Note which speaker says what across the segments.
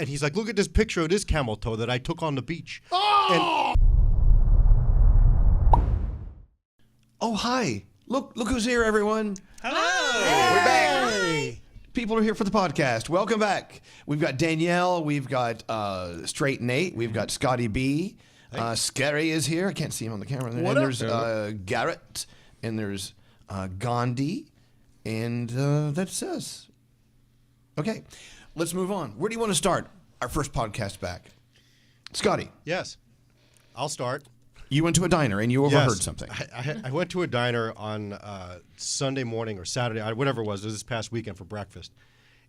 Speaker 1: and he's like, look at this picture of this camel toe that I took on the beach.
Speaker 2: Oh! Oh, hi. Look who's here, everyone.
Speaker 3: Hello.
Speaker 2: We're back. People are here for the podcast. Welcome back. We've got Danielle. We've got Straight Nate. We've got Scotty B. Scary is here. I can't see him on the camera. And there's Garrett. And there's Gandhi. And that's us. Okay. Let's move on. Where do you want to start our first podcast back? Scotty.
Speaker 1: Yes. I'll start.
Speaker 2: You went to a diner and you overheard something.
Speaker 1: I went to a diner on Sunday morning or Saturday, whatever it was this past weekend for breakfast.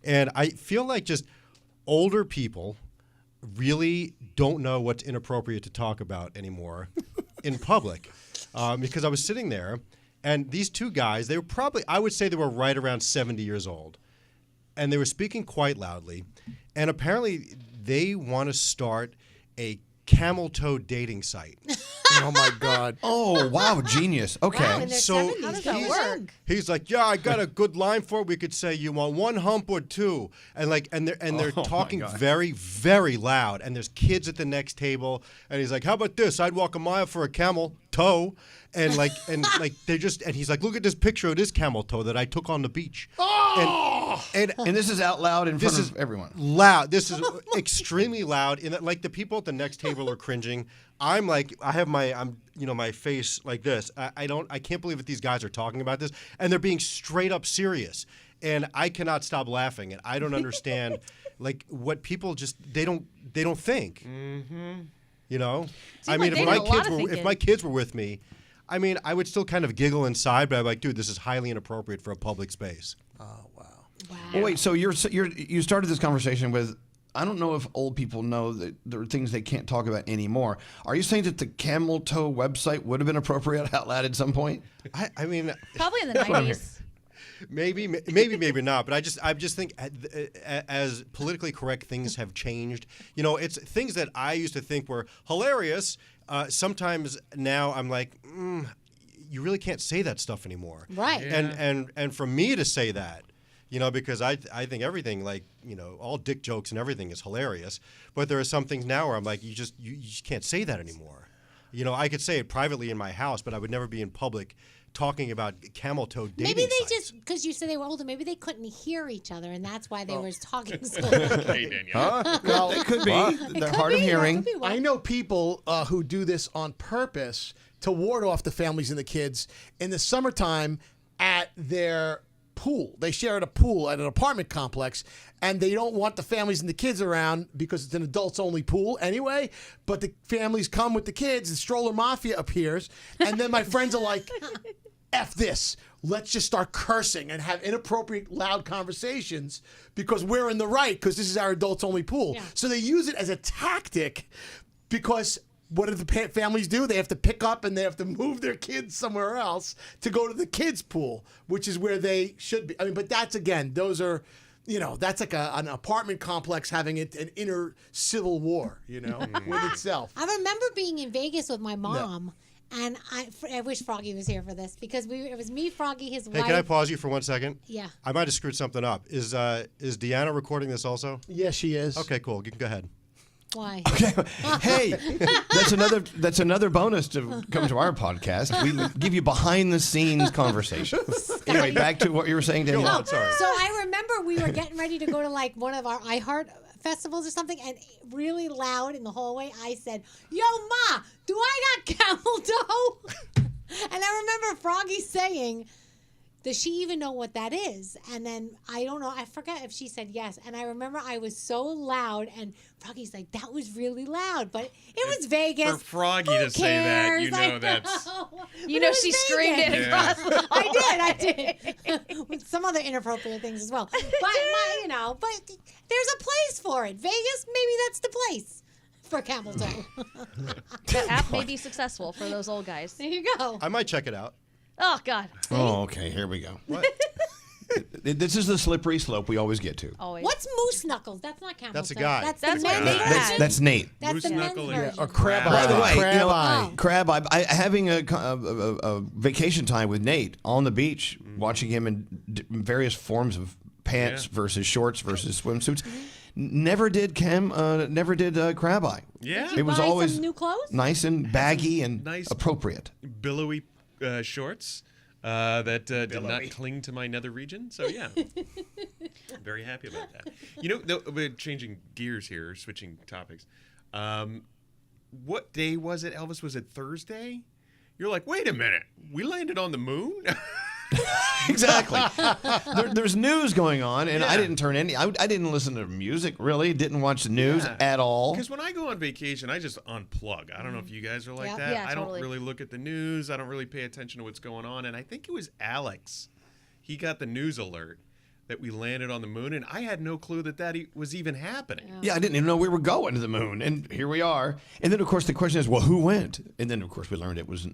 Speaker 1: And I feel like just older people really don't know what's inappropriate to talk about anymore in public. Because I was sitting there, and these two guys, they were probably, I would say they were right around 70 years old. And they were speaking quite loudly. And apparently they want to start a camel toe dating site.
Speaker 4: Oh my God!
Speaker 2: Oh wow, genius. Okay,
Speaker 5: wow,
Speaker 1: so
Speaker 5: how does that work?
Speaker 1: He's like, yeah, I got a good line for it. We could say you want one hump or two, and they're talking very, very loud. And there's kids at the next table, and he's like, how about this? I'd walk a mile for a camel toe, and he's like, look at this picture of this camel toe that I took on the beach.
Speaker 2: Oh! And this is out loud in front of everyone.
Speaker 1: Loud. This is extremely loud. In that, like the people at the next table are cringing. I'm like, my face like this. I can't believe that these guys are talking about this, and they're being straight up serious, and I cannot stop laughing, and I don't understand, like what people just they don't think. Mm-hmm. You know, I mean, if my kids were with me, I mean, I would still kind of giggle inside, but I'm like, dude, this is highly inappropriate for a public space.
Speaker 4: Oh wow.
Speaker 2: Well, wait, so you started this conversation with, I don't know if old people know that there are things they can't talk about anymore. Are you saying that the camel toe website would have been appropriate out loud at some point?
Speaker 1: I mean,
Speaker 5: probably in the 90s.
Speaker 1: Maybe not. But I just think as politically correct things have changed, you know, it's things that I used to think were hilarious. Sometimes now I'm like, you really can't say that stuff anymore.
Speaker 5: Right.
Speaker 1: Yeah. And for me to say that, you know, because I think everything, like, you know, all dick jokes and everything is hilarious. But there are some things now where I'm like, you just can't say that anymore. You know, I could say it privately in my house, but I would never be in public talking about camel toe dating
Speaker 5: Maybe they
Speaker 1: sites.
Speaker 5: just, because you said they were older, maybe they couldn't hear each other, and that's why they were talking so
Speaker 3: Hey,
Speaker 5: loud.
Speaker 3: Danielle.
Speaker 4: Well,
Speaker 2: It could be. They're hard of hearing.
Speaker 4: I know people who do this on purpose to ward off the families and the kids in the summertime at their pool. They share a pool at an apartment complex, and they don't want the families and the kids around because it's an adults-only pool anyway, but the families come with the kids, and Stroller Mafia appears, and then my friends are like, F this. Let's just start cursing and have inappropriate, loud conversations because we're in the right because this is our adults-only pool.
Speaker 5: Yeah.
Speaker 4: So they use it as a tactic because what do the families do? They have to pick up and they have to move their kids somewhere else to go to the kids' pool, which is where they should be. I mean, but that's, again, those are, you know, that's like an apartment complex having an inner civil war, you know, with itself.
Speaker 5: I remember being in Vegas with my mom. And I wish Froggy was here for this because it was me, Froggy, his wife.
Speaker 1: Hey, can I pause you for 1 second?
Speaker 5: Yeah.
Speaker 1: I might have screwed something up. Is Deanna recording this also?
Speaker 4: Yes, she is.
Speaker 1: Okay, cool. You can go ahead.
Speaker 5: Why?
Speaker 2: Okay. Hey, that's another bonus to come to our podcast. We give you behind the scenes conversations. Anyway, back to what you were saying, Danielle.
Speaker 1: Oh, sorry.
Speaker 5: So I remember we were getting ready to go to like one of our iHeart festivals or something, and really loud in the hallway, I said, "Yo, Ma, do I got camel toe?" And I remember Froggy saying, "Does she even know what that is?" And then I don't know, I forgot if she said yes. And I remember I was so loud, and Froggy's like, "That was really loud," but it was Vegas.
Speaker 3: For Froggy
Speaker 5: Who
Speaker 3: to say that,
Speaker 5: cares?
Speaker 3: you know that's.
Speaker 5: You know, she screamed it
Speaker 3: Yeah.
Speaker 5: across. I did. With some other inappropriate things as well. But but there's a place for it. Vegas, maybe that's the place for camel toe.
Speaker 6: The app may be successful for those old guys.
Speaker 5: There you go.
Speaker 1: I might check it out.
Speaker 6: Oh, God.
Speaker 2: Oh, okay. Here we go.
Speaker 1: What?
Speaker 2: This is the slippery slope we always get to.
Speaker 6: Always.
Speaker 5: What's moose knuckles? That's not camel toe.
Speaker 1: That's a guy.
Speaker 5: That's
Speaker 6: That's
Speaker 5: the
Speaker 6: what
Speaker 5: men's
Speaker 6: they
Speaker 5: version.
Speaker 6: had.
Speaker 2: That's Nate.
Speaker 5: That's
Speaker 3: Moose
Speaker 5: the men's
Speaker 3: knuckle
Speaker 5: version.
Speaker 4: Or crab
Speaker 3: By
Speaker 4: eye.
Speaker 3: the
Speaker 2: way,
Speaker 4: crab
Speaker 2: you know,
Speaker 4: eye.
Speaker 2: Crab eye. Having a vacation time with Nate on the beach, watching him in various forms of pants versus shorts versus swimsuits. never did crab eye.
Speaker 3: Yeah.
Speaker 5: Did you
Speaker 2: It was
Speaker 5: buy
Speaker 2: always
Speaker 5: some new clothes?
Speaker 2: nice and baggy and
Speaker 3: nice-
Speaker 2: appropriate.
Speaker 3: Billowy shorts that did not cling to my nether region. So yeah, I'm very happy about that. You know, we're changing gears here, switching topics. What day was it, Elvis? Was it Thursday? You're like, wait a minute, we landed on the moon?
Speaker 2: Exactly. There's news going on, and I
Speaker 3: Yeah.
Speaker 2: didn't turn any. I didn't listen to music really. Didn't watch the news at all.
Speaker 3: Because when I go on vacation, I just unplug. I don't know if you guys are like
Speaker 5: Yeah.
Speaker 3: that.
Speaker 6: Yeah,
Speaker 3: I don't
Speaker 6: totally.
Speaker 3: really look at the news. I don't really pay attention to what's going on. And I think it was Alex. He got the news alert that we landed on the moon, and I had no clue that was even happening.
Speaker 2: Yeah, I didn't even know we were going to the moon, and here we are. And then, of course, the question is, well, who went? And then, of course, we learned it was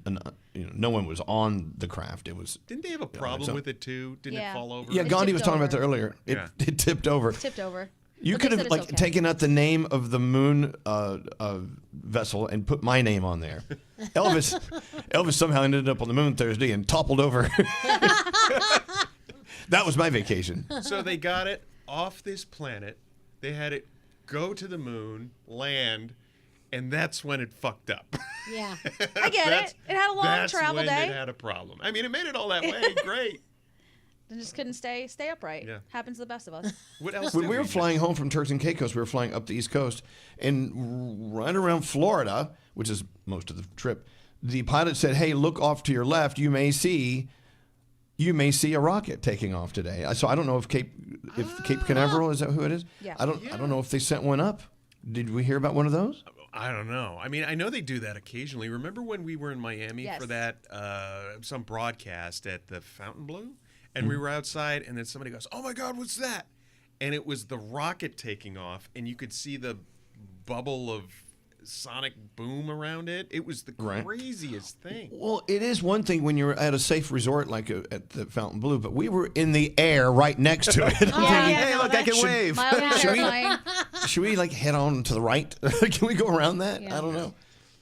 Speaker 2: no one was on the craft. It was
Speaker 3: Didn't they have a problem with it too? Didn't
Speaker 6: Yeah.
Speaker 3: it fall over?
Speaker 2: yeah.
Speaker 6: It
Speaker 2: Gandhi was
Speaker 6: tipped
Speaker 2: talking about that
Speaker 6: over.
Speaker 2: earlier.
Speaker 3: Yeah.
Speaker 2: It tipped over.
Speaker 6: Tipped over.
Speaker 2: You
Speaker 6: But
Speaker 2: could
Speaker 6: they
Speaker 2: have
Speaker 6: said it's okay.
Speaker 2: taken out the name of the moon vessel and put my name on there. Elvis somehow ended up on the moon Thursday and toppled over. That was my vacation.
Speaker 3: So they got it off this planet. They had it go to the moon, land, and that's when it fucked up.
Speaker 5: Yeah.
Speaker 6: I get it. It had a long
Speaker 3: That's
Speaker 6: travel
Speaker 3: when
Speaker 6: day.
Speaker 3: it had a problem. I mean, it made it all that way. Great.
Speaker 6: They just couldn't stay upright.
Speaker 3: Yeah.
Speaker 6: Happens to the best of us.
Speaker 3: What else?
Speaker 2: When
Speaker 3: did
Speaker 2: we were
Speaker 3: miss?
Speaker 2: flying home from Turks and Caicos, we were flying up the East Coast, and right around Florida, which is most of the trip, the pilot said, "Hey, look off to your left. You may see a rocket taking off today." So I don't know if Cape Canaveral, is that who it is?
Speaker 6: Yeah.
Speaker 2: I don't know if they sent one up. Did we hear about one of those?
Speaker 3: I don't know. I mean, I know they do that occasionally. Remember when we were in Miami
Speaker 6: Yes.
Speaker 3: for that some broadcast at the Fontainebleau, and we were outside, and then somebody goes, "Oh my God, what's that?" And it was the rocket taking off, and you could see the bubble of sonic boom around it. It was the
Speaker 2: Right.
Speaker 3: craziest thing.
Speaker 2: Well, it is one thing when you're at a safe resort like at the Fontainebleau, but we were in the air right next to it. I'm thinking,
Speaker 5: yeah,
Speaker 2: hey,
Speaker 5: no,
Speaker 2: look, I can
Speaker 5: that-
Speaker 2: wave.
Speaker 6: Mildly
Speaker 2: Should we-
Speaker 6: terrifying.
Speaker 2: Should we like head on to the right? Can we go around that?
Speaker 5: Yeah.
Speaker 2: I don't know.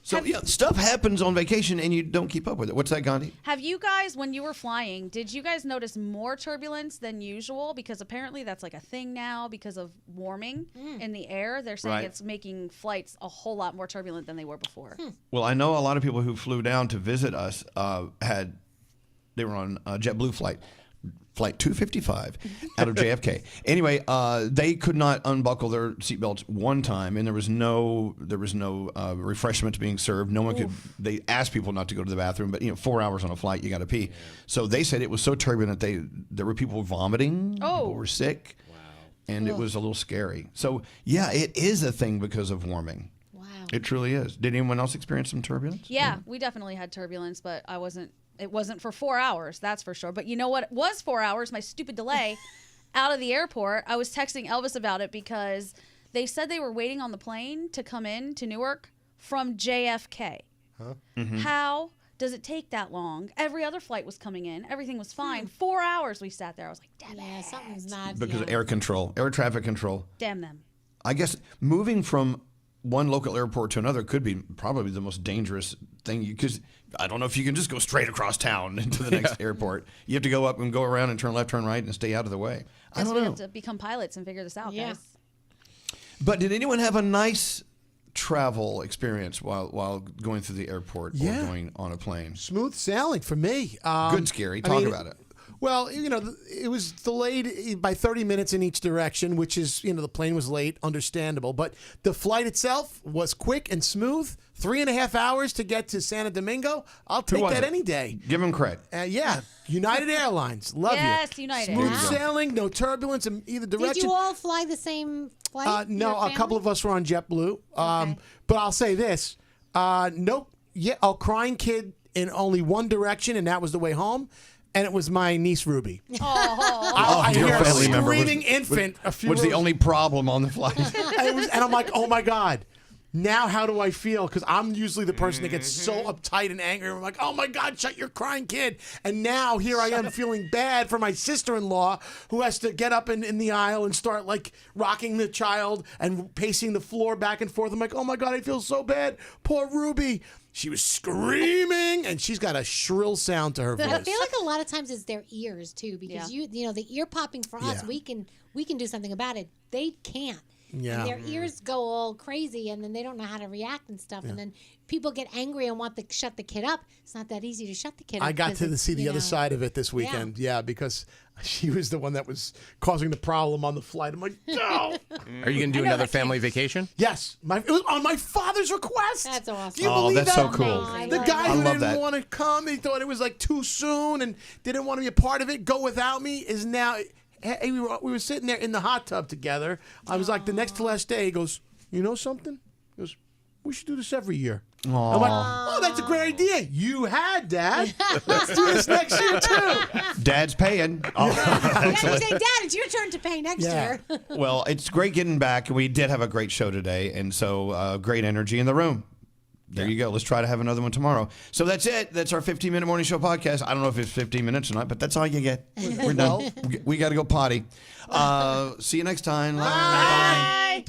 Speaker 2: So yeah, stuff happens on vacation and you don't keep up with it. What's that, Gandhi?
Speaker 6: Have you guys, when you were flying, did you guys notice more turbulence than usual? Because apparently that's like a thing now because of warming in the air. They're saying
Speaker 2: Right.
Speaker 6: it's making flights a whole lot more turbulent than they were before.
Speaker 2: Well, I know a lot of people who flew down to visit us they were on a JetBlue flight 255 out of JFK. Anyway, they could not unbuckle their seatbelts one time, and there was no refreshments being served. No one could. They asked people not to go to the bathroom, but 4 hours on a flight, you got to pee. So they said it was so turbulent there were people vomiting.
Speaker 6: Oh.
Speaker 2: People were sick. Wow. And it was a little scary. So yeah, it is a thing because of warming.
Speaker 5: Wow.
Speaker 2: It truly is. Did anyone else experience some turbulence?
Speaker 6: Yeah, we definitely had turbulence, but it wasn't for 4 hours, that's for sure. But you know what? It was 4 hours, my stupid delay out of the airport. I was texting Elvis about it because they said they were waiting on the plane to come in to Newark from JFK. Huh?
Speaker 2: Mm-hmm.
Speaker 6: How does it take that long? Every other flight was coming in. Everything was fine. 4 hours we sat there. I was like, damn
Speaker 5: Yeah,
Speaker 6: it.
Speaker 5: something's not.
Speaker 2: Because of
Speaker 5: yeah.
Speaker 2: air traffic control.
Speaker 6: Damn them.
Speaker 2: I guess moving from one local airport to another could be probably the most dangerous thing because I don't know if you can just go straight across town into the next airport. You have to go up and go around and turn left, turn right, and stay out of the way. I
Speaker 6: Guess
Speaker 2: don't
Speaker 6: we
Speaker 2: know.
Speaker 6: have to become pilots and figure this out,
Speaker 5: Yeah.
Speaker 6: guys.
Speaker 2: But did anyone have a nice travel experience while going through the airport
Speaker 4: Yeah.
Speaker 2: or going on a plane?
Speaker 4: Smooth sailing for me.
Speaker 2: Good, Scary. Talk about it.
Speaker 4: Well, it was delayed by 30 minutes in each direction, which is, the plane was late, understandable. But the flight itself was quick and smooth. 3.5 hours to get to Santo Domingo. I'll take
Speaker 2: was
Speaker 4: that
Speaker 2: it?
Speaker 4: any day.
Speaker 2: Give them credit.
Speaker 4: Yeah, United Airlines. Love you.
Speaker 6: Yes, United.
Speaker 4: Smooth
Speaker 6: Wow.
Speaker 4: sailing, no turbulence in either direction.
Speaker 5: Did you all fly the same flight?
Speaker 4: No,
Speaker 5: Your
Speaker 4: a couple
Speaker 5: family?
Speaker 4: of us were on JetBlue.
Speaker 5: Okay.
Speaker 4: But I'll say this. Nope. Yeah, a crying kid in only one direction, and that was the way home. And it was my niece, Ruby.
Speaker 6: Oh,
Speaker 4: I
Speaker 2: your
Speaker 4: hear a
Speaker 2: family member was-
Speaker 4: screaming infant a few
Speaker 2: Was the
Speaker 4: rows-
Speaker 2: only problem on the flight.
Speaker 4: and I'm like, oh my God. Now how do I feel? Because I'm usually the person that gets so uptight and angry. I'm like, oh my God, shut your crying kid. And now here I am feeling bad for my sister-in-law who has to get up in the aisle and start like rocking the child and pacing the floor back and forth. I'm like, oh my God, I feel so bad. Poor Ruby. She was screaming and she's got a shrill sound to her voice.
Speaker 5: I feel like a lot of times it's their ears too, because
Speaker 6: Yeah.
Speaker 5: the ear popping for us,
Speaker 4: Yeah.
Speaker 5: we can do something about it. They can't.
Speaker 4: Yeah.
Speaker 5: and their ears go all crazy, and then they don't know how to react and stuff, and then people get angry and want to shut the kid up. It's not that easy to shut the kid up.
Speaker 4: I got to see the other side of it this weekend. Yeah, because she was the one that was causing the problem on the flight. I'm like, no.
Speaker 7: Are you going to do another family vacation?
Speaker 4: Yes. It was on my father's request.
Speaker 5: That's awesome.
Speaker 4: Do you believe
Speaker 2: that's
Speaker 4: that?
Speaker 2: so cool.
Speaker 4: The guy who
Speaker 2: love
Speaker 4: didn't
Speaker 2: that.
Speaker 4: want to come, he thought it was like too soon and didn't want to be a part of it, go without me, is now... Hey, we were sitting there in the hot tub together. I was like, the next to last day, he goes, you know something? He goes, we should do this every year. I'm like, oh, that's a great idea. You had, Dad. Let's do this next year, too.
Speaker 2: Dad's paying.
Speaker 5: Yeah, you say, Dad, it's your turn to pay next year.
Speaker 2: Well, it's great getting back. We did have a great show today, and so great energy in the room. There you go. Let's try to have another one tomorrow. So that's it. That's our 15-minute morning show podcast. I don't know if it's 15 minutes or not, but that's all you get. We're done. We got to go potty. See you next time. Bye.